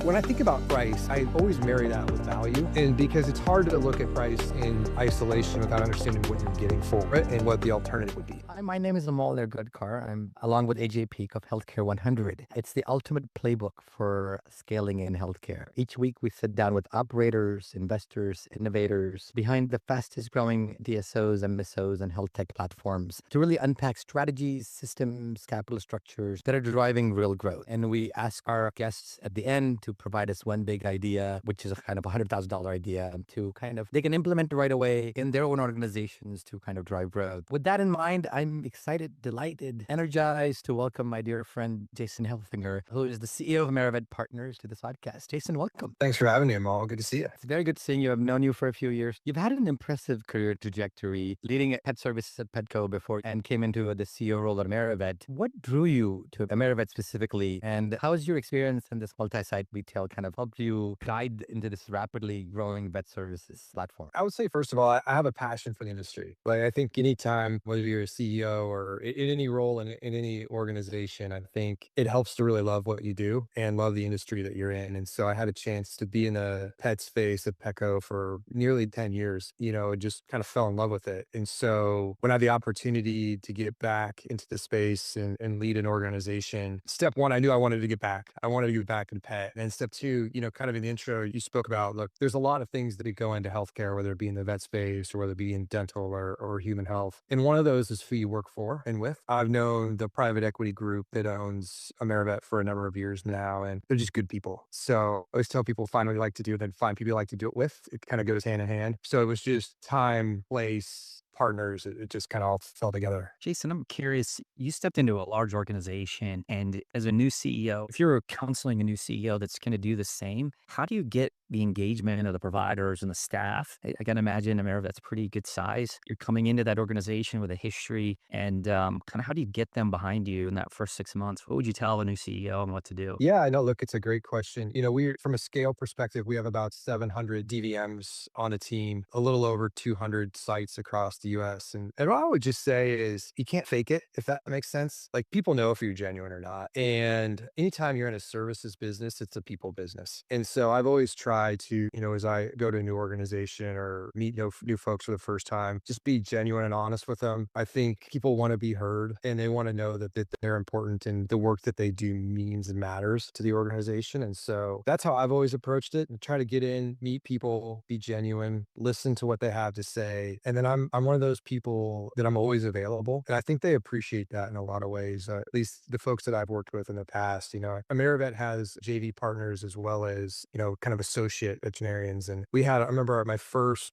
When I think about price, I always marry that with value. And because it's hard to look at price in isolation without understanding what you're getting for it and what the alternative would be. Hi, my name is Amal Goodkar. I'm along with AJ Peak of Healthcare 100. It's the ultimate playbook for scaling in healthcare. Each week, we sit down with operators, investors, innovators behind the fastest growing DSOs, MSOs, and health tech platforms to really unpack strategies, systems, capital structures that are driving real growth. And we ask our guests at the end to provide us one big idea, which is a kind of $100,000 idea to kind of they can implement right away in their own organizations to kind of drive growth. With that in mind, I'm excited, delighted, energized to welcome my dear friend Jason Heffelfinger, who is the CEO of AmeriVet Partners, to this podcast. Jason, welcome. Thanks for having me, Amal. Good to see you. It's very good seeing you. I've known you for a few years. You've had an impressive career trajectory, leading pet services at Petco before and came into the CEO role at AmeriVet. What drew you to AmeriVet specifically, and how has your experience in this multi-site retail kind of helped you guide into this rapidly growing vet services platform? I would say, first of all, I have a passion for the industry. Like, I think anytime, whether you're a CEO or in any role in any organization, I think it helps to really love what you do and love the industry that you're in. And so I had a chance to be in the pet space at Petco for nearly 10 years, and just kind of fell in love with it. And so when I had the opportunity to get back into the space and lead an organization, step one, I knew I wanted to get back. I wanted to get back in pet. And step two, kind of in the intro, you spoke about, look, there's a lot of things that go into healthcare, whether it be in the vet space or whether it be in dental or human health. And one of those is who you work for and with. I've known the private equity group that owns AmeriVet for a number of years now, and they're just good people. So I always tell people, find what you like to do, then find people you like to do it with. It kind of goes hand in hand. So it was just time, place, partners. It just kind of all fell together. Jason, I'm curious. You stepped into a large organization, and as a new CEO, if you're counseling a new CEO that's going to do the same, how do you get the engagement of the providers and the staff? I can imagine AmeriVet's pretty good size. You're coming into that organization with a history, and kind of how do you get them behind you in that first 6 months? What would you tell a new CEO and what to do? Yeah, I know. Look, it's a great question. We from a scale perspective, we have about 700 DVMs on the team, a little over 200 sites across the US. And what I would just say is you can't fake it, if that makes sense. Like, people know if you're genuine or not. And anytime you're in a services business, it's a people business. And so I've always tried to, as I go to a new organization or meet new folks for the first time, just be genuine and honest with them. I think people want to be heard and they want to know that they're important and the work that they do means and matters to the organization. And so that's how I've always approached it, and try to get in, meet people, be genuine, listen to what they have to say. And then I'm one of those people that I'm always available. And I think they appreciate that in a lot of ways, at least the folks that I've worked with in the past. AmeriVet has JV partners as well as, kind of associate veterinarians. And I remember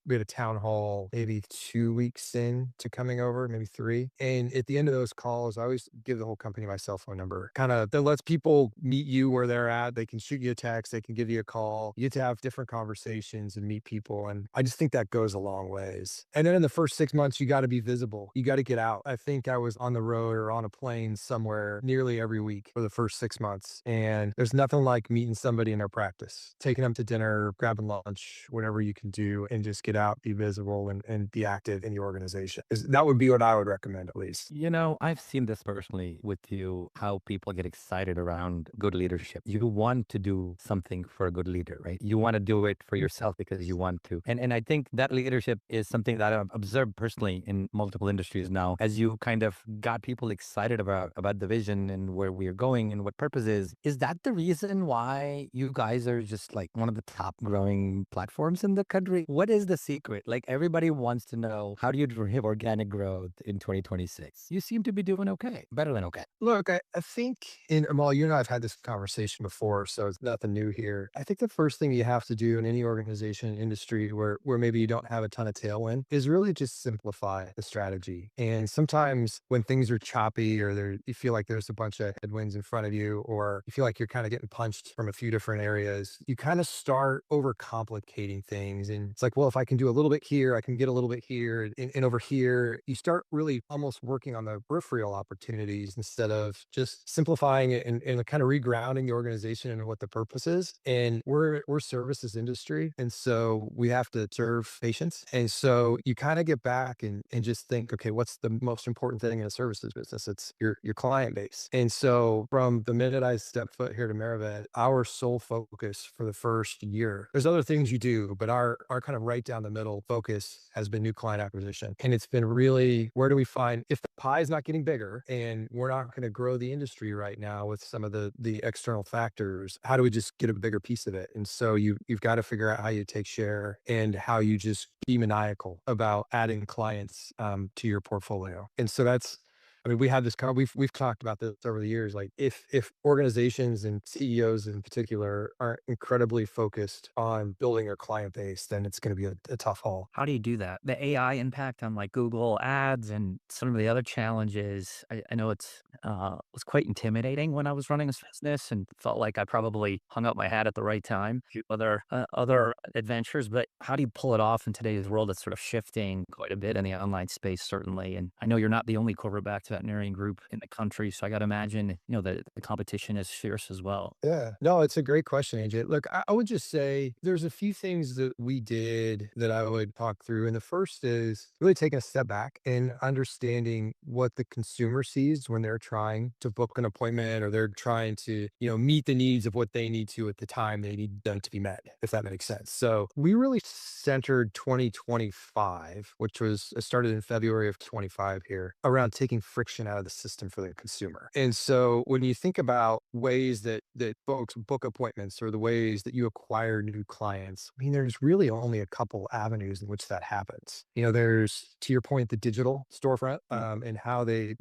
we had a town hall maybe 2 weeks in to coming over, maybe three. And at the end of those calls, I always give the whole company my cell phone number, kind of that lets people meet you where they're at. They can shoot you a text, they can give you a call. You get to have different conversations and meet people. And I just think that goes a long ways. And then in the first 6 months, you got to be visible. You got to get out. I think I was on the road or on a plane somewhere nearly every week for the first 6 months. And there's nothing like meeting somebody in their practice, taking them to dinner, grabbing lunch, whatever you can do, and just get out, be visible, and be active in your organization. That would be what I would recommend, at least. I've seen this personally with you, how people get excited around good leadership. You want to do something for a good leader, right? You want to do it for yourself because you want to. And I think that leadership is something that I've observed personally in multiple industries now, as you kind of got people excited about the vision and where we are going and what purpose is. Is that the reason why you guys are just like one of the top growing platforms in the country? What is the secret? Like, everybody wants to know, how do you drive organic growth in 2026? You seem to be doing okay, better than okay. Look, I think Amal, you and I have had this conversation before, so it's nothing new here. I think the first thing you have to do in any organization, industry where maybe you don't have a ton of tailwind is really just simplify the strategy. And sometimes when things are choppy or you feel like there's a bunch of headwinds in front of you, or you feel like you're kind of getting punched from a few different areas, you kind of start start overcomplicating things. And it's like, well, if I can do a little bit here, I can get a little bit here and over here. You start really almost working on the peripheral opportunities instead of just simplifying it and kind of regrounding the organization and what the purpose is. And we're services industry. And so we have to serve patients. And so you kind of get back and just think, okay, what's the most important thing in a services business? It's your client base. And so from the minute I stepped foot here to AmeriVet, our sole focus for the first year, there's other things you do, but our kind of right down the middle focus has been new client acquisition. And it's been really, where do we find, if the pie is not getting bigger and we're not going to grow the industry right now with some of the external factors, how do we just get a bigger piece of it? And so you've got to figure out how you take share and how you just be maniacal about adding clients to your portfolio. And so that's, I mean, we had this we've talked about this over the years. Like if organizations and CEOs in particular aren't incredibly focused on building their client base, then it's going to be a tough haul. How do you do that? The AI impact on like Google ads and some of the other challenges. I know it's was quite intimidating when I was running this business and felt like I probably hung up my hat at the right time. Few other adventures, but how do you pull it off in today's world that's sort of shifting quite a bit in the online space, certainly? And I know you're not the only corporate veterinarian group in the country, so I got to imagine the competition is fierce as well. Yeah. No, it's a great question, AJ. Look, I would just say there's a few things that we did that I would talk through. And the first is really taking a step back and understanding what the consumer sees when they're trying to book an appointment or they're trying to, meet the needs of what they need to at the time they need them to be met, if that makes sense. So we really centered 2025, which was started in February of 25 here, around taking friction out of the system for the consumer. And so when you think about ways that folks book appointments or the ways that you acquire new clients, I mean, there's really only a couple avenues in which that happens. There's, to your point, the digital storefront and how they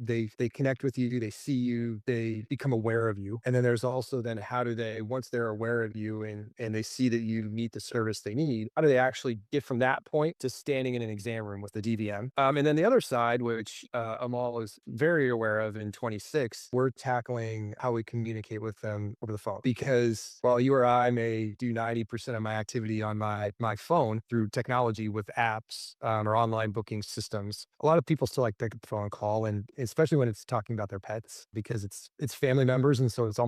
connect with you, they see you, they become aware of you. And then there's also then how do they, once they're aware of you and they see that you meet the service they need, how do they actually get from that point to standing in an exam room with the DVM? And then the other side, which Amal is very aware of in 26, we're tackling how we communicate with them over the phone. Because while you or I may do 90% of my activity on my phone through technology with apps or online booking systems, a lot of people still like pick up the phone and call, and especially when it's talking about their pets, because it's family members, and so it's a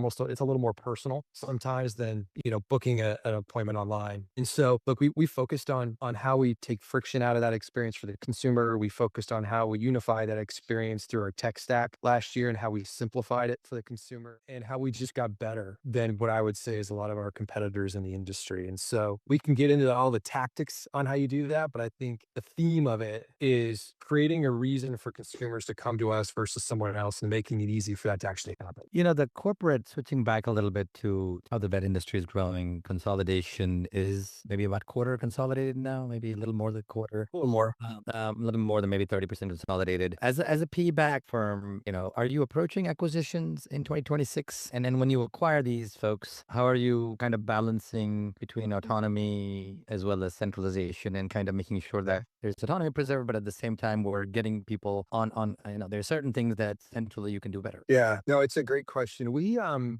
little more personal sometimes than booking an appointment online. And so look, we focused on how we take friction out of that experience for the consumer. We focused on how we unify that experience through our tech stack last year and how we simplified it for the consumer and how we just got better than what I would say is a lot of our competitors in the industry. And so we can get into all the tactics on how you do that, but I think the theme of it is creating a reason for consumers to come to us versus someone else and making it easy for that to actually happen. The corporate, switching back a little bit to how the vet industry is growing, consolidation is maybe about quarter consolidated now, maybe a little more than quarter. A little more. A little more than maybe 30% consolidated. As a PE-backed firm, are you approaching acquisitions in 2026? And then when you acquire these folks, how are you kind of balancing between autonomy as well as centralization and kind of making sure that there's autonomy preserved, but at the same time, we're getting people on, there are certain things that centrally you can do better. Yeah, no, it's a great question. We are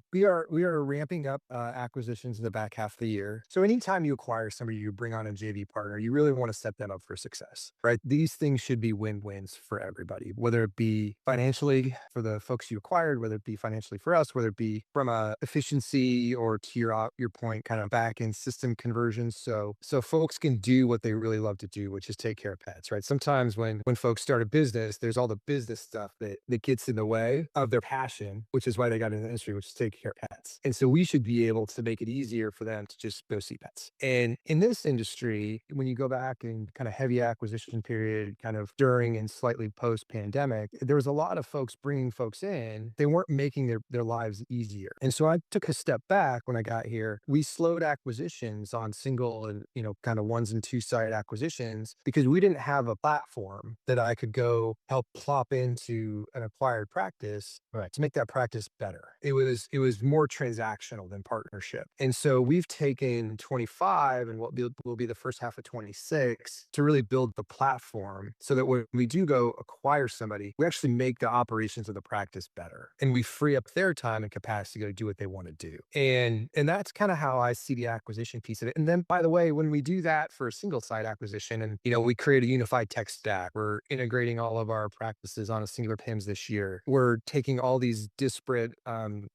ramping up acquisitions in the back half of the year. So anytime you acquire somebody, you bring on a JV partner, you really want to set them up for success, right? These things should be win-wins for everybody, whether it be financially for the folks you acquired, whether it be financially for us, whether it be from a efficiency or to your point, kind of back end system conversions. So folks can do what they really love to do, which is take care of pets, right? Sometimes when folks start a business, there's all the business stuff that gets in the way of their passion, which is why they got in the industry, which is take care of pets. And so we should be able to make it easier for them to just go see pets. And in this industry, when you go back and kind of heavy acquisition period, kind of during and slightly post pandemic, there was a lot of folks bringing folks in. They weren't making their lives easier. And so I took a step back when I got here. We slowed acquisitions on single and, kind of ones and two site acquisitions because we didn't have a platform that I could go help plop into an acquired practice to make that practice better. It was more transactional than partnership. And so we've taken 25 and what will be the first half of 26 to really build the platform so that when we do go acquire somebody, we actually actually make the operations of the practice better. And we free up their time and capacity to do what they want to do. And that's kind of how I see the acquisition piece of it. And then by the way, when we do that for a single site acquisition and we create a unified tech stack, we're integrating all of our practices on a singular PIMS this year. We're taking all these disparate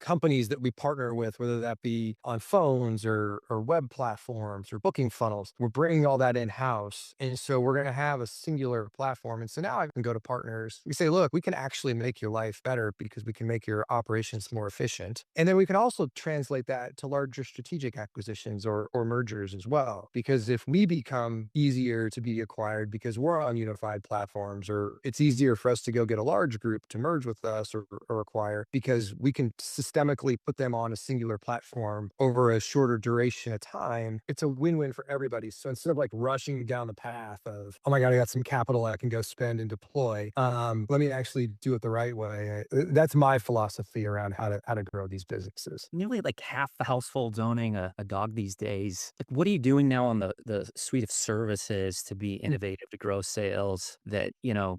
companies that we partner with, whether that be on phones or web platforms or booking funnels. We're bringing all that in-house. And so we're going to have a singular platform. And so now I can go to partners. We say, look, we can actually make your life better because we can make your operations more efficient. And then we can also translate that to larger strategic acquisitions or mergers as well. Because if we become easier to be acquired because we're on unified platforms, or it's easier for us to go get a large group to merge with us or acquire because we can systemically put them on a singular platform over a shorter duration of time, it's a win-win for everybody. So instead of like rushing down the path of, oh my God, I got some capital I can go spend and deploy, let me actually do it the right way. That's my philosophy around how to grow these businesses. Nearly like half the households owning a dog these days. Like, what are you doing now on the suite of services to be innovative to grow sales that,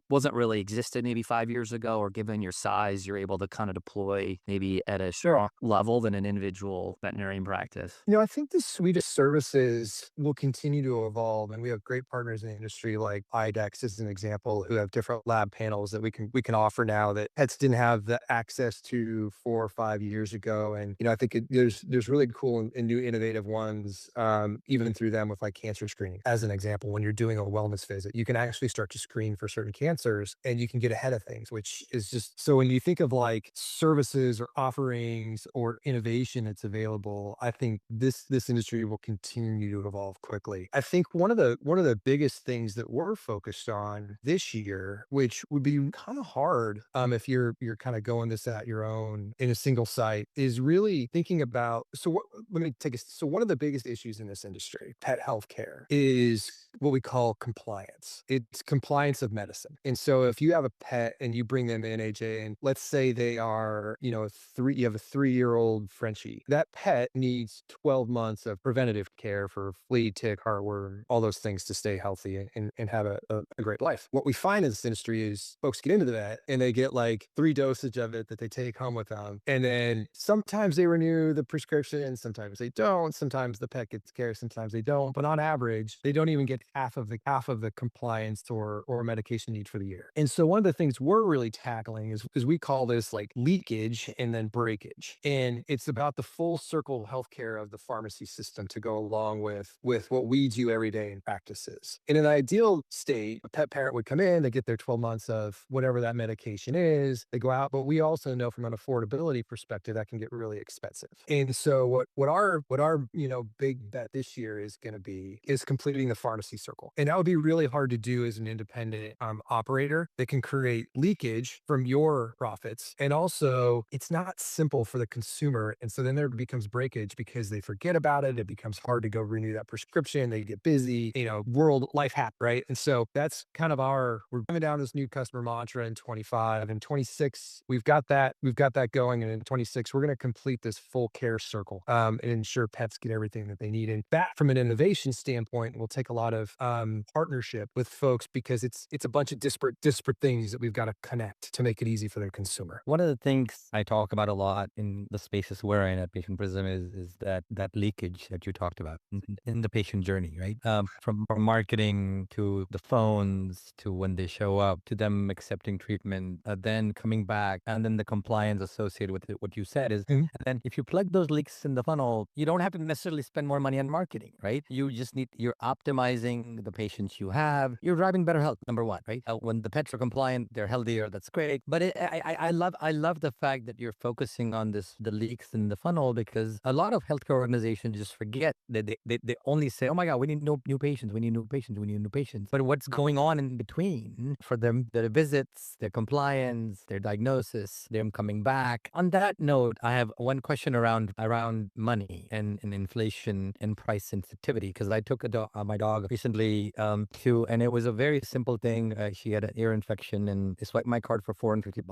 wasn't really existed maybe 5 years ago, or given your size, you're able to kind of deploy maybe at a sure level than an individual veterinarian practice? I think the suite of services will continue to evolve, and we have great partners in the industry like IDEX as an example, who have different lab panels that we can offer now that pets didn't have the access to 4 or 5 years ago. And I think there's really cool and new innovative ones, even through them with like cancer screening. As an example, when you're doing a wellness visit, you can actually start to screen for certain cancers, and you can get ahead of things, which is just so when you think of like services or offerings or innovation that's available, I think this industry will continue to evolve quickly. I think one of the biggest things that we're focused on this year, which would be kind of hard if you're kind of going this at your own in a single site, is really thinking about. Let me take a. So one of the biggest issues in this industry, pet healthcare, is what we call compliance. It's compliance of medicine. And so if you have a pet and you bring them in, AJ, and let's say they are, you have a 3-year-old Frenchie, that pet needs 12 months of preventative care for flea, tick, heartworm, all those things to stay healthy and have a great life. What we find in this industry is folks get into the vet and they get like 3 dosage of it that they take home with them. And then sometimes they renew the prescription, sometimes they don't, sometimes the pet gets care, sometimes they don't. But on average, they don't even get half of the compliance or medication need for the year. And so one of the things we're really tackling is we call this like leakage and then breakage. And it's about the full circle healthcare of the pharmacy system to go along with what we do every day in practices. In an ideal state, a pet parent would come in, they get their 12 months of whatever that medication is, they go out, but we also know from an affordability perspective that can get really expensive. And so what our big bet this year is going to be is completing the pharmacy circle. And that would be really hard to do as an independent operator that can create leakage from your profits. And also it's not simple for the consumer. And so then there becomes breakage because they forget about it. It becomes hard to go renew that prescription. They get busy, world life happens, right? And so that's kind of we're coming down this new customer mantra in 25 and 26. We've got that going. And in 26, we're going to complete this full care circle and ensure pets get everything that they need. And that from an innovation standpoint will take a lot of partnership with folks because it's a bunch of disparate things that we've got to connect to make it easy for the consumer. One of the things I talk about a lot in the spaces we're in at Patient Prism is that leakage that you talked about in the patient journey, right? From marketing to the phones to when they show up to them accepting treatment, then coming back, and then the compliance associated with it. What you said is, and then if you plug those leaks in the funnel, you don't have to necessarily spend more money on marketing, right? You're optimizing the patients you have. You're driving better health, number one, right? When the pets are compliant, they're healthier. That's great. But I love the fact that you're focusing on the leaks in the funnel, because a lot of healthcare organizations just forget that they only say, oh my God, we need new patients. We need new patients. We need new patients. But what's going on in between for them, their visits, their compliance, their diagnosis, them coming back. On that note, I have one question around money and inflation and price sensitivity, because I took my dog recently and it was a very simple thing. She had an ear infection and they swiped my card for $450,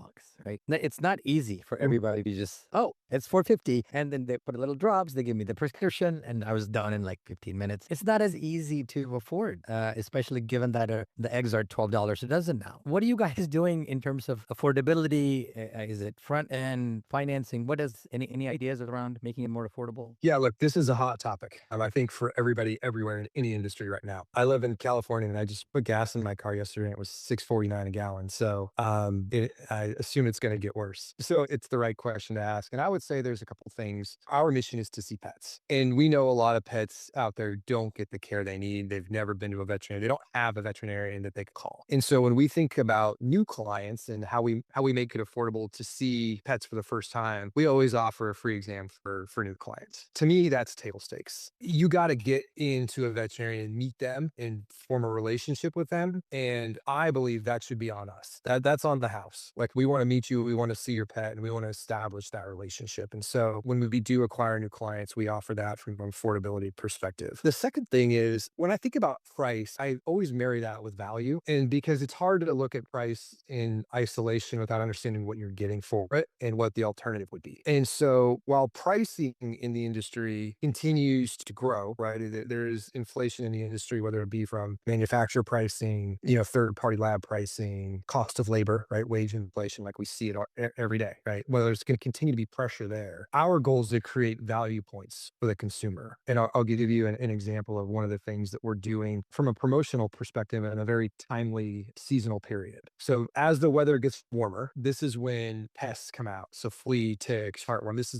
right? It's not easy for everybody to just, oh, it's $450. And then they put a little drops, they give me the prescription, and I was done in like 15 minutes. It's not as easy to afford, especially given that the eggs are $12 a dozen now. What are you guys doing doing in terms of affordability? Is it front end financing? What is any ideas around making it more affordable? Yeah, look, this is a hot topic. I think for everybody everywhere in any industry right now. I live in California and I just put gas in my car yesterday and it was 6.49 a gallon. So I assume it's going to get worse. So it's the right question to ask. And I would say there's a couple things. Our mission is to see pets. And we know a lot of pets out there don't get the care they need. They've never been to a veterinarian. They don't have a veterinarian that they can call. And so when we think about new clients and how we make it affordable to see pets for the first time, we always offer a free exam for new clients. To me, that's table stakes. You got to get into a veterinarian, meet them, and form a relationship with them. And I believe that should be on us. That's on the house. Like we want to meet you, we want to see your pet, and we want to establish that relationship. And so when we do acquire new clients, we offer that from an affordability perspective. The second thing is when I think about price, I always marry that with value. And because it's hard to look at price in isolation without understanding what you're getting for it and what the alternative would be. And so while pricing in the industry continues to grow, right? There's inflation in the industry, whether it be from manufacturer pricing, third party lab pricing, cost of labor, right? Wage inflation, like we see it every day, right? Well, there's going to continue to be pressure there. Our goal is to create value points for the consumer. And I'll give you an example of one of the things that we're doing from a promotional perspective in a very timely seasonal period. So as the weather gets warmer, this is when pests come out. So flea, ticks, heartworm. This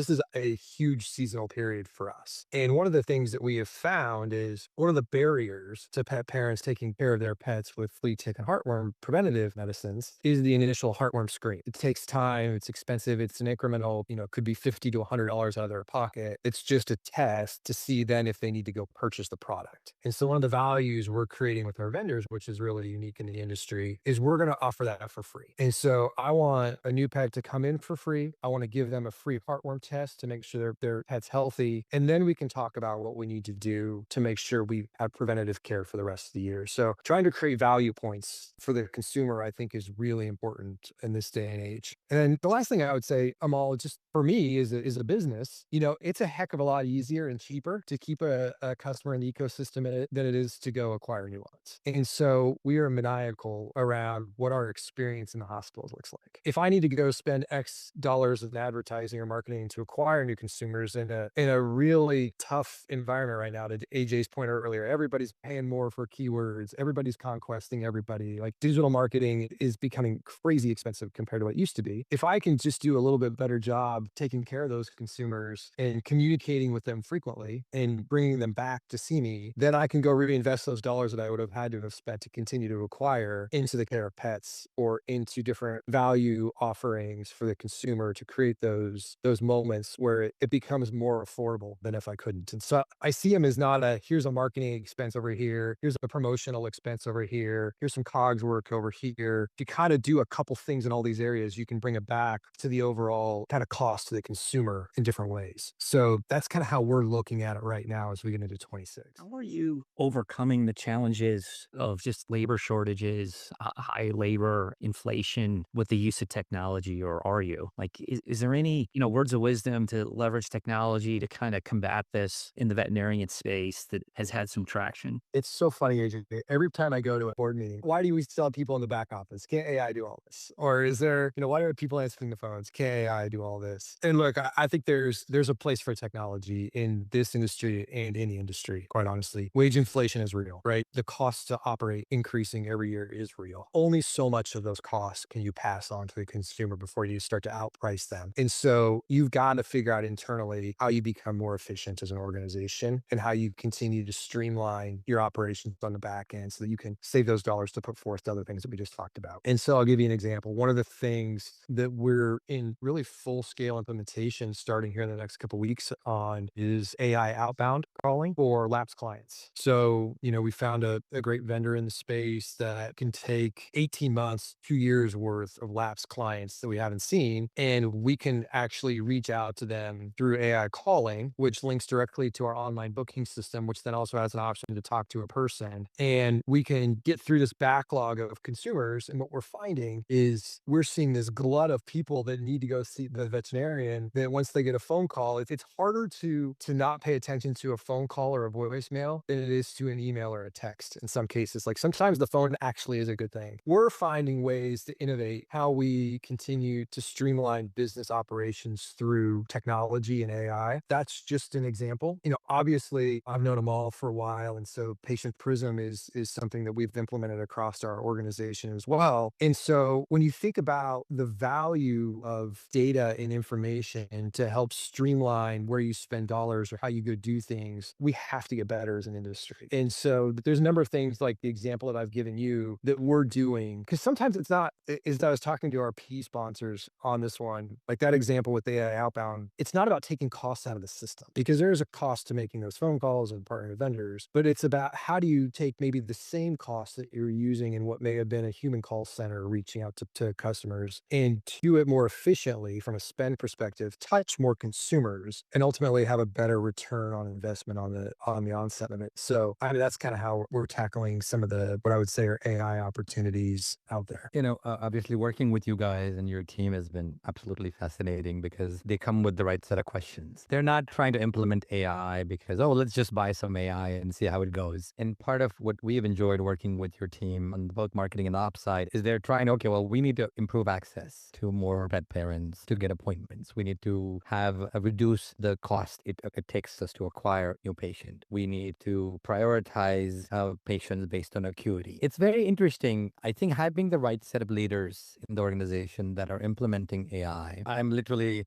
is a huge seasonal period for us. And one of the things that we have found is one of the barriers to pet parents taking care of their pets with flea, tick, and heartworm preventative medicines is the initial heartworm screen. It takes time, it's expensive, it's an incremental, it could be $50 to $100 out of their pocket. It's just a test to see then if they need to go purchase the product. And so one of the values we're creating with our vendors, which is really unique in the industry, is we're going to offer that for free. And so I want a new pet to come in for free. I want to give them a free heartworm test to make sure their pet's healthy. And then we can talk about what we need to do to make sure we have preventative care for the rest of the year. So trying to create value points for the consumer, I think, is really important in this day and age. And then the last thing I would say, Amal, just for me is a business, it's a heck of a lot easier and cheaper to keep a customer in the ecosystem than it is to go acquire new ones. And so we are maniacal around what our experience in the hospitals looks like. If I need to go spend X dollars in advertising or marketing to acquire new consumers in a really tough environment right now, to AJ's point earlier, everybody's paying more for keywords, everybody's conquesting everybody. Like digital marketing is becoming crazy expensive compared to what it used to be. If I can just do a little bit better job taking care of those consumers and communicating with them frequently and bringing them back to see me, then I can go reinvest those dollars that I would have had to have spent to continue to acquire into the care of pets or into different value offerings for the consumer to create those moments where it becomes more affordable than if I couldn't. And so I see them as not here's a marketing expense over here, here's a promotional expense over here, here's some cogs work over here. If you kind of do a couple things in all these areas, you can bring it back to the overall kind of cost to the consumer in different ways. So that's kind of how we're looking at it right now as we get into 26. How are you overcoming the challenges of just labor shortages, high labor inflation with the use of technology, or are you? Like, is there any, words of wisdom to leverage technology to kind of combat this in the veterinarian space that has had some traction? It's so funny, AJ. Every time I go to a board meeting, why do we still have people in the back office? Can't AI do all this? Or is there, why are people answering the phones? Can't AI do all this? And look, I think there's a place for technology in this industry and any industry, quite honestly. Wage inflation is real, right? The cost to operate increasing every year is real. Only so much of those costs can you pass on to the consumer before you start to outprice them. And so you've got to figure out internally how you become more efficient as an organization and how you continue to streamline your operations on the back end so that you can save those dollars to put forth to other things that we just talked about. And so I'll give you an example. One of the things that we're in really full scale implementation starting here in the next couple of weeks on is AI outbound calling for lapsed clients. So, we found a great vendor in the space that can take 18 months, 2 years worth of lapsed clients that we haven't seen, and we can actually reach out to them through AI calling, which links directly to our online booking system, which then also has an option to talk to a person. And we can get through this backlog of consumers. And what we're finding is we're seeing this glut of people that need to go see the veterinarian, that once they get a phone call, it's harder to not pay attention to a phone call or a voicemail than it is to an email or a text in some cases. Like sometimes the phone actually is a good thing. saying. We're finding ways to innovate how we continue to streamline business operations through technology and AI. That's just an example. Obviously, I've known them all for a while, and so Patient Prism is something that we've implemented across our organization as well. And so when you think about the value of data and information to help streamline where you spend dollars or how you go do things, we have to get better as an industry. And so there's a number of things like the example that I've given you that we're doing, because sometimes it's not, as I was talking to our P sponsors on this one, like that example with the AI outbound, it's not about taking costs out of the system because there's a cost to making those phone calls and partnering with vendors, but it's about how do you take maybe the same cost that you're using in what may have been a human call center reaching out to customers and do it more efficiently from a spend perspective, touch more consumers, and ultimately have a better return on investment on the onset of it. So I mean, that's kind of how we're tackling some of the what I would say are AI opportunities out there. Obviously working with you guys and your team has been absolutely fascinating because they come with the right set of questions. They're not trying to implement AI because, oh, let's just buy some AI and see how it goes. And part of what we've enjoyed working with your team on both marketing and ops side is they're trying, okay, well, we need to improve access to more pet parents to get appointments. We need to have reduce the cost it takes us to acquire new patient. We need to prioritize patients based on acuity. It's very interesting. I think having the right set of leaders in the organization that are implementing AI,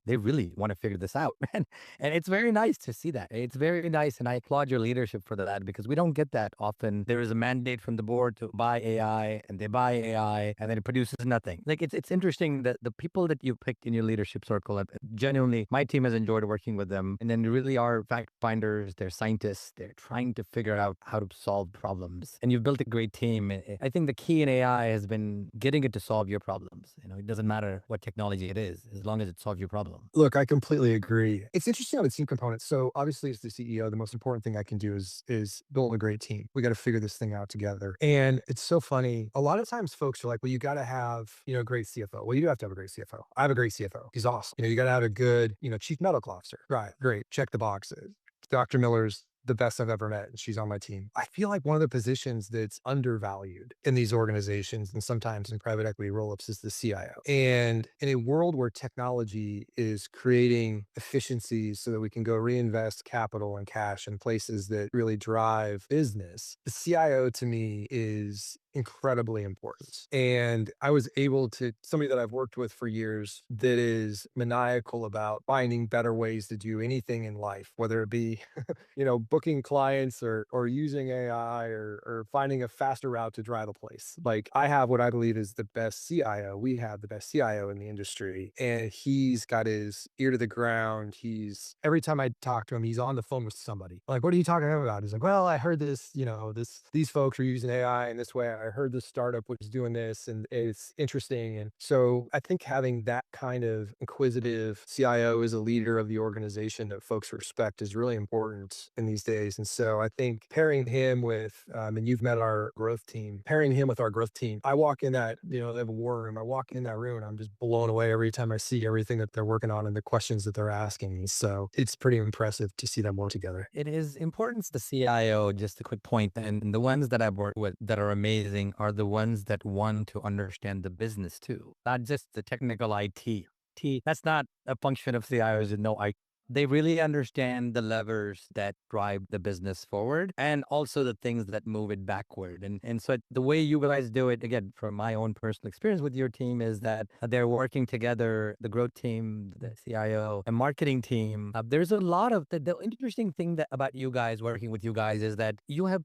they really want to figure this out, man. And it's very nice to see that. It's very nice. And I applaud your leadership for that because we don't get that often. There is a mandate from the board to buy AI and they buy AI and then it produces nothing. Like it's interesting that the people that you picked in your leadership circle, genuinely, my team has enjoyed working with them. And then they really are fact finders, they're scientists, they're trying to figure out how to solve problems. And you've built a great team. I think the key in AI has been getting it to solve your problems. It doesn't matter what technology it is, as long as it solves your problem. Look, I completely agree. It's interesting on the team component. So obviously, as the CEO, the most important thing I can do is build a great team. We got to figure this thing out together. And it's so funny. A lot of times, folks are like, "Well, you got to have a great CFO." Well, you do have to have a great CFO. I have a great CFO. He's awesome. You got to have a good chief medical officer. Right, great. Check the boxes. Dr. Miller's the best I've ever met, and she's on my team. I feel like one of the positions that's undervalued in these organizations and sometimes in private equity roll-ups is the CIO. And in a world where technology is creating efficiencies so that we can go reinvest capital and cash in places that really drive business, the CIO to me is incredibly important. And I was able to, somebody that I've worked with for years that is maniacal about finding better ways to do anything in life, whether it be, booking clients or using AI or finding a faster route to drive a place. Like I have what I believe is the best CIO. We have the best CIO in the industry and he's got his ear to the ground. Every time I talk to him, he's on the phone with somebody. Like, what are you talking about? He's like, well, I heard this, these folks are using AI in this way. I heard this startup was doing this and it's interesting. And so I think having that kind of inquisitive CIO as a leader of the organization that folks respect is really important in these days. And so I think pairing him with, and you've met our growth team, pairing him with our growth team, I walk in that, they have a war room. I walk in that room and I'm just blown away every time I see everything that they're working on and the questions that they're asking. So it's pretty impressive to see them work together. It is important the CIO, just a quick point, and the ones that I've worked with that are amazing are the ones that want to understand the business too, not just the technical IT. That's not a function of CIOs and no IT. They really understand the levers that drive the business forward and also the things that move it backward. And so the way you guys do it, again, from my own personal experience with your team, is that they're working together, the growth team, the CIO, and marketing team. There's a lot of the interesting thing about you guys working with you guys is that you have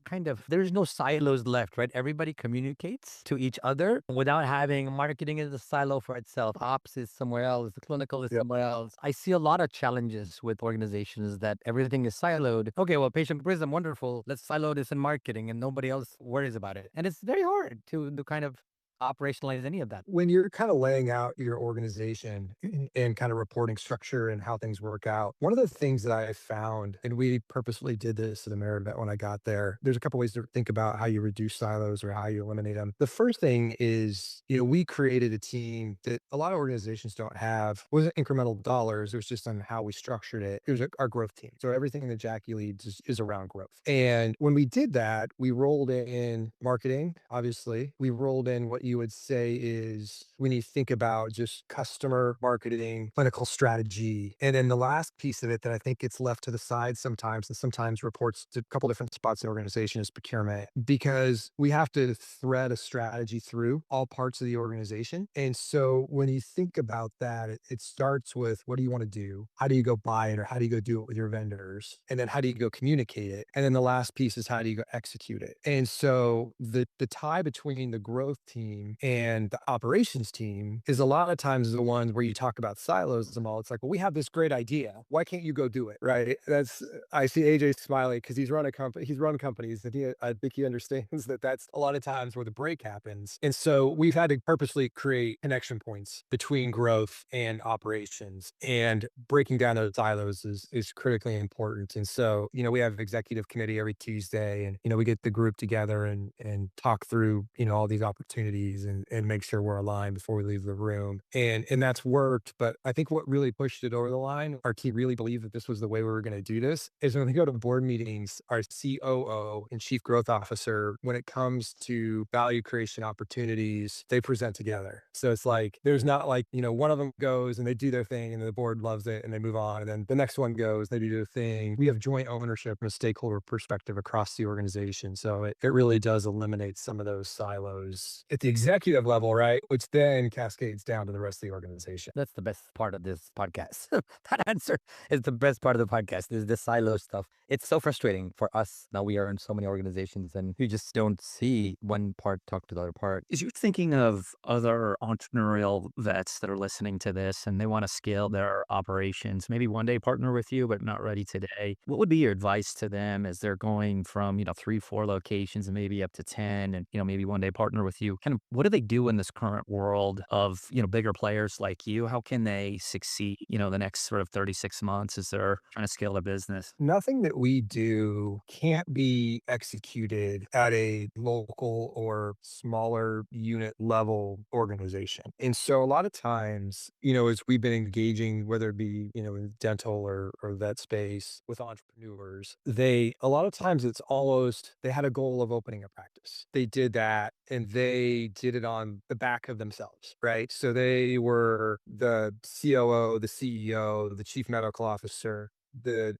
there's no silos left, right? Everybody communicates to each other without having marketing as a silo for itself. Ops is somewhere else, the clinical is somewhere else. I see a lot of challenges with organizations that everything is siloed. Okay, well, Patient Prism, wonderful. Let's silo this in marketing and nobody else worries about it. And it's very hard to kind of operationalize any of that. When you're kind of laying out your organization and kind of reporting structure and how things work out, one of the things that I found, and we purposefully did this at AmeriVet when I got there, there's a couple ways to think about how you reduce silos or how you eliminate them. The first thing is, we created a team that a lot of organizations don't have. It wasn't incremental dollars. It was just on how we structured it. It was our growth team. So everything that Jackie leads is around growth. And when we did that, we rolled in marketing, obviously. We rolled in what you would say is when you think about just customer marketing, clinical strategy, and then the last piece of it that I think gets left to the side sometimes and sometimes reports to a couple different spots in the organization is procurement, because we have to thread a strategy through all parts of the organization. And so when you think about that, it starts with what do you want to do? How do you go buy it, or how do you go do it with your vendors? And then how do you go communicate it? And then the last piece is how do you go execute it? And so the tie between the growth team and the operations team is a lot of times the ones where you talk about silos and all. It's like, well, we have this great idea. Why can't you go do it? Right. That's I see AJ smiling because he's run a company, he's run companies, and I think he understands that that's a lot of times where the break happens. And so we've had to purposely create connection points between growth and operations, and breaking down those silos is critically important. And so, we have executive committee every Tuesday, and, we get the group together and talk through, all these opportunities and make sure we're aligned before we leave the room. And that's worked. But I think what really pushed it over the line, our team really believed that this was the way we were going to do this, is when we go to board meetings, our COO and chief growth officer, when it comes to value creation opportunities, they present together. So it's like, there's not like, one of them goes and they do their thing and the board loves it and they move on. And then the next one goes, they do their thing. We have joint ownership from a stakeholder perspective across the organization. So it really does eliminate some of those silos at the executive level, right? Which then cascades down to the rest of the organization. That's the best part of this podcast. That answer is the best part of the podcast, is the silo stuff. It's so frustrating for us. Now we are in so many organizations and you just don't see one part talk to the other part. Is you're thinking of other entrepreneurial vets that are listening to this and they want to scale their operations, maybe one day partner with you, but not ready today. What would be your advice to them as they're going from, 3, 4 locations and maybe up to 10 and, maybe one day partner with you? Kind of what do they do in this current world of, bigger players like you? How can they succeed, the next sort of 36 months as they're trying to scale their business? Nothing that we do can't be executed at a local or smaller unit level organization. And so a lot of times, as we've been engaging, whether it be, in dental or vet space with entrepreneurs, a lot of times it's almost, they had a goal of opening a practice. They did that and they did it on the back of themselves, right? So they were the COO, the CEO, the chief medical officer, the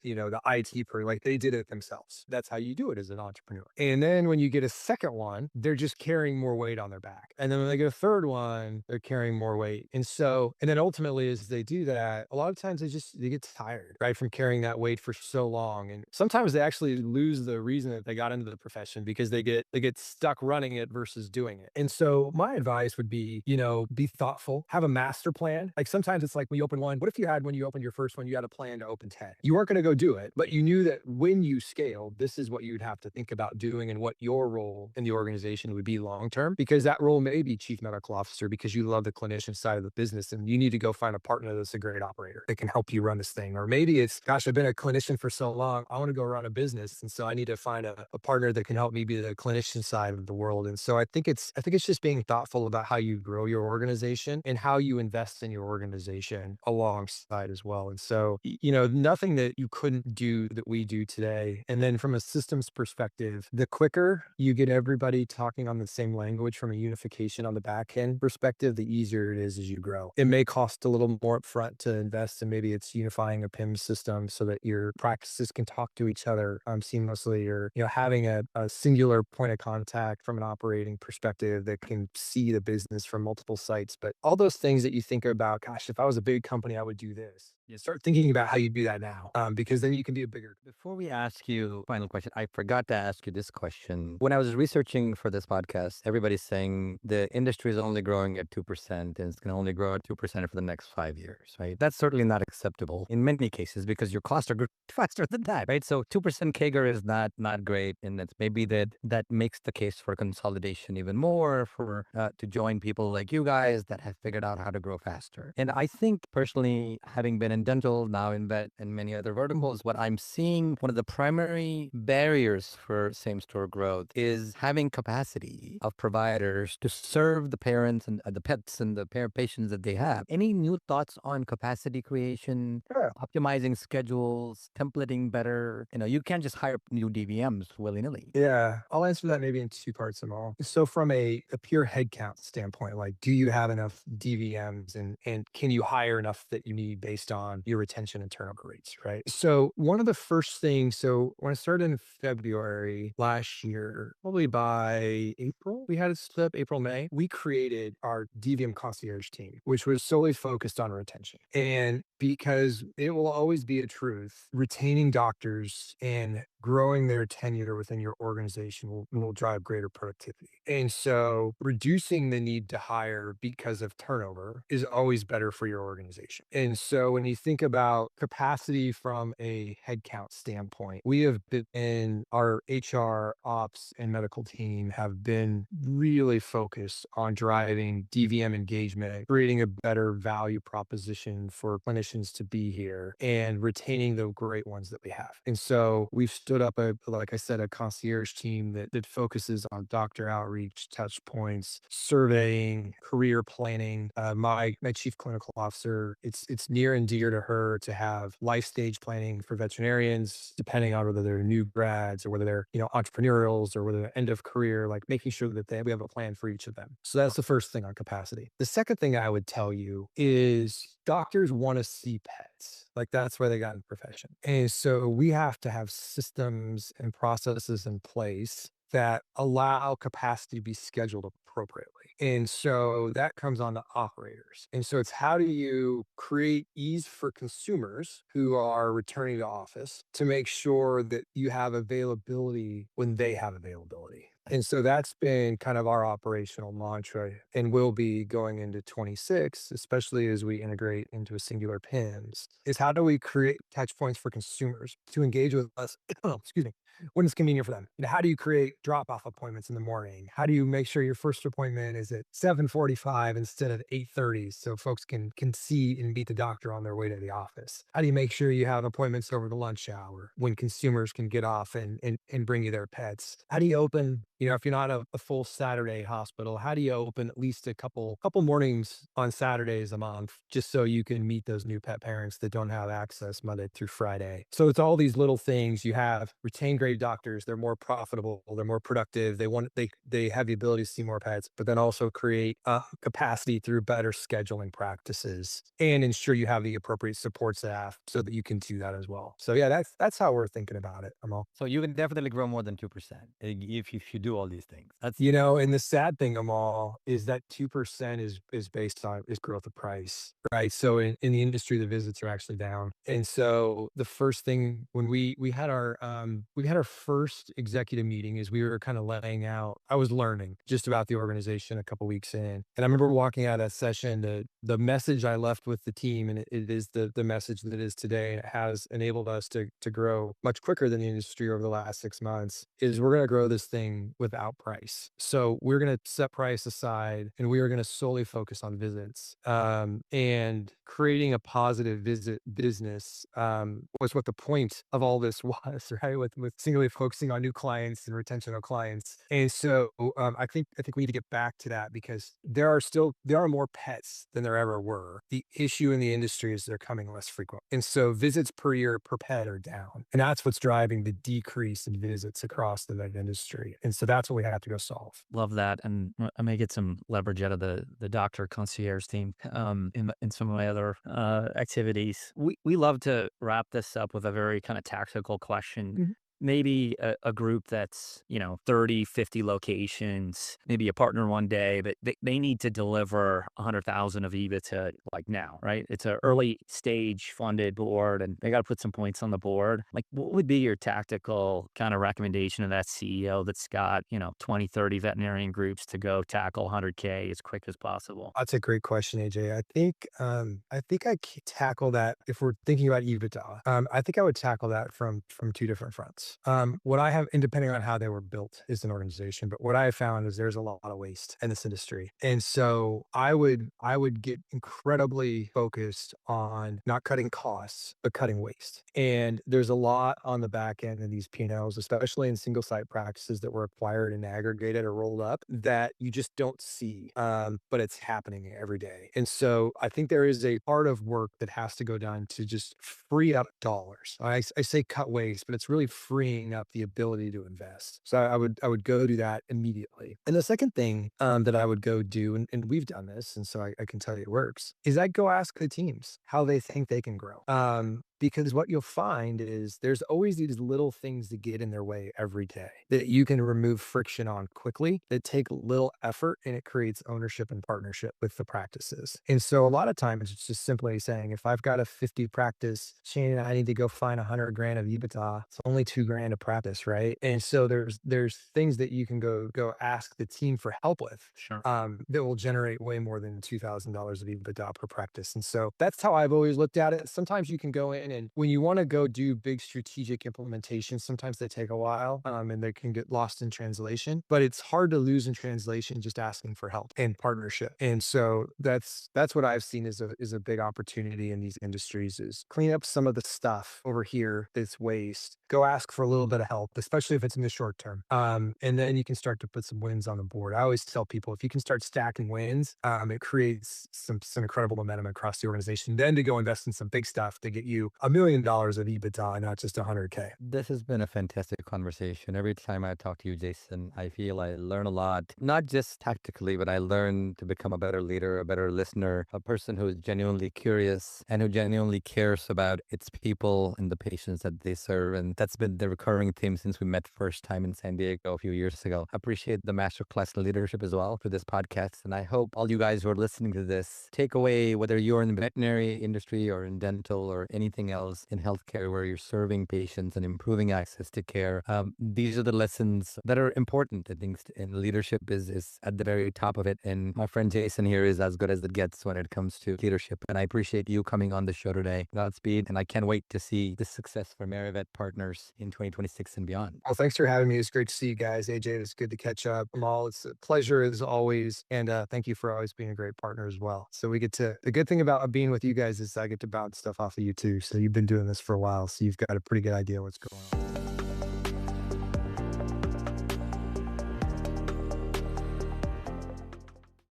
IT per, like they did it themselves. That's how you do it as an entrepreneur. And then when you get a second one, they're just carrying more weight on their back. And then when they get a third one, they're carrying more weight. And then ultimately as they do that, a lot of times they get tired, right? From carrying that weight for so long. And sometimes they actually lose the reason that they got into the profession because they get stuck running it versus doing it. And so my advice would be, be thoughtful, have a master plan. Like sometimes it's like when you open one, what if when you opened your first one, you had a plan to open 10? You weren't going to go do it, but you knew that when you scaled, this is what you'd have to think about doing and what your role in the organization would be long term, because that role may be chief medical officer because you love the clinician side of the business and you need to go find a partner that's a great operator that can help you run this thing. Or maybe it's, gosh, I've been a clinician for so long, I want to go run a business. And so I need to find a partner that can help me be the clinician side of the world. And so I think it's just being thoughtful about how you grow your organization and how you invest in your organization alongside as well. And so, nothing that you couldn't do that we do today. And then from a systems perspective, the quicker you get everybody talking on the same language from a unification on the back end perspective, the easier it is as you grow. It may cost a little more upfront to invest, and maybe it's unifying a PIM system so that your practices can talk to each other seamlessly, or having a singular point of contact from an operating perspective that can see the business from multiple sites. But all those things that you think about, gosh, if I was a big company, I would do this. You start thinking about how you do that now, because then you can be a bigger. Before we ask you final question, I forgot to ask you this question. When I was researching for this podcast, everybody's saying the industry is only growing at 2% and it's going to only grow at 2% for the next 5 years, right? That's certainly not acceptable in many cases because your costs are growing faster than that, right? So 2% CAGR is not great. And it's maybe that makes the case for consolidation even more, for to join people like you guys that have figured out how to grow faster. And I think personally, having been in in dental, now in vet, and many other verticals, what I'm seeing, one of the primary barriers for same-store growth is having capacity of providers to serve the parents and the pets and the patients that they have. Any new thoughts on capacity creation, Yeah. optimizing schedules, templating better? You can't just hire new DVMs willy-nilly. Yeah, I'll answer that maybe in two parts, Amal. So from a pure headcount standpoint, like, do you have enough DVMs and can you hire enough that you need based on your retention and turnover rates, right? So one of the first things, so when I started in February last year, probably by April, we had it split up April, May, we created our DVM concierge team, which was solely focused on retention. And because it will always be a truth, retaining doctors and growing their tenure within your organization will drive greater productivity. And so reducing the need to hire because of turnover is always better for your organization. And so when you think about capacity from a headcount standpoint, we have been in our HR ops and medical team have been really focused on driving DVM engagement, creating a better value proposition for clinicians to be here and retaining the great ones that we have. And so we've stood up like I said, a concierge team that focuses on doctor outreach, touch points, surveying, career planning. My chief clinical officer, it's near and dear to her to have life stage planning for veterinarians, depending on whether they're new grads or whether they're, entrepreneurials or whether they're end of career, like making sure that we have a plan for each of them. So that's the first thing on capacity. The second thing I would tell you is doctors want to see pets. Like that's why they got in the profession. And so we have to have systems and processes in place that allow capacity to be scheduled appropriately. And so that comes on the operators. And so it's how do you create ease for consumers who are returning to office to make sure that you have availability when they have availability. And so that's been kind of our operational mantra and will be going into 26, especially as we integrate into a singular PIMS, is how do we create touch points for consumers to engage with us, excuse me, when it's convenient for them? How do you create drop-off appointments in the morning? How do you make sure your first appointment is at 7:45 instead of 8:30 so folks can see and meet the doctor on their way to the office? How do you make sure you have appointments over the lunch hour when consumers can get off and bring you their pets? How do you open, if you're not a full Saturday hospital, how do you open at least a couple mornings on Saturdays a month just so you can meet those new pet parents that don't have access Monday through Friday? So it's all these little things. You have retained great doctors, they're more profitable, they're more productive, they have the ability to see more pets, but then also create capacity through better scheduling practices and ensure you have the appropriate support staff so that you can do that as well. So yeah, that's how we're thinking about it, Amal. So you can definitely grow more than 2% if you do all these things. That's And the sad thing, Amal, is that 2% is based on is growth of price, right? So in the industry, the visits are actually down. And so the first thing when we had our first executive meeting is we were kind of laying out, I was learning just about the organization a couple weeks in. And I remember walking out of that session, the message I left with the team, and it is the message that it is today, and it has enabled us to grow much quicker than the industry over the last 6 months, is we're going to grow this thing without price. So we're going to set price aside and we are going to solely focus on visits. And creating a positive visit business was what the point of all this was, right? With singularly focusing on new clients and retention of clients. And so I think we need to get back to that because there are more pets than there ever were. The issue in the industry is they're coming less frequent. And so visits per year per pet are down. And that's what's driving the decrease in visits across the vet industry. And so that's what we have to go solve. Love that. And I may get some leverage out of the doctor concierge team in some of my other activities. We love to wrap this up with a very kind of tactical question. Mhm. Maybe a group that's, 30, 50 locations, maybe a partner one day, but they need to deliver 100,000 of EBITDA like now, right? It's an early stage funded board and they got to put some points on the board. Like what would be your tactical kind of recommendation to that CEO that's got, 20, 30 veterinarian groups to go tackle 100K as quick as possible? That's a great question, AJ. I think I tackle that if we're thinking about EBITDA. I think I would tackle that from two different fronts. Yes. What I have, and depending on how they were built as an organization, but what I have found is there's a lot of waste in this industry. And so I would get incredibly focused on not cutting costs, but cutting waste. And there's a lot on the back end of these P&Ls, especially in single site practices that were acquired and aggregated or rolled up that you just don't see. But it's happening every day. And so I think there is a part of work that has to go done to just free up dollars. I say cut waste, but it's really freeing up the ability to invest. So I would go do that immediately. And the second thing that I would go do, and we've done this, and so I can tell you it works, is I'd go ask the teams how they think they can grow. Because what you'll find is there's always these little things that get in their way every day that you can remove friction on quickly that take little effort, and it creates ownership and partnership with the practices. And so a lot of times it's just simply saying, if I've got a 50 practice chain and I need to go find 100 grand of EBITDA, it's only 2 grand a practice, right? And so there's things that you can go ask the team for help with Sure. that will generate way more than $2,000 of EBITDA per practice. And so that's how I've always looked at it. Sometimes you can go in, and when you want to go do big strategic implementations, sometimes they take a while, and they can get lost in translation, but it's hard to lose in translation just asking for help and partnership. And so that's what I've seen is a big opportunity in these industries, is clean up some of the stuff over here that's waste. Go ask for a little bit of help, especially if it's in the short term. And then you can start to put some wins on the board. I always tell people, if you can start stacking wins, it creates some incredible momentum across the organization. Then to go invest in some big stuff to get you $1 million of EBITDA, not just 100K. This has been a fantastic conversation. Every time I talk to you, Jason, I feel I learn a lot, not just tactically, but I learn to become a better leader, a better listener, a person who is genuinely curious and who genuinely cares about its people and the patients that they serve. And that's been the recurring theme since we met first time in San Diego a few years ago. I appreciate the masterclass in leadership as well for this podcast. And I hope all you guys who are listening to this take away, whether you're in the veterinary industry or in dental or anything else in healthcare where you're serving patients and improving access to care. These are the lessons that are important. I think and leadership is at the very top of it. And my friend Jason here is as good as it gets when it comes to leadership. And I appreciate you coming on the show today. Godspeed. And I can't wait to see the success for AmeriVet partners in 2026 and beyond. Well, thanks for having me. It's great to see you guys. AJ, it's good to catch up. Amal, it's a pleasure as always. And thank you for always being a great partner as well. So the good thing about being with you guys is I get to bounce stuff off of you too. So you've been doing this for a while. So you've got a pretty good idea what's going on.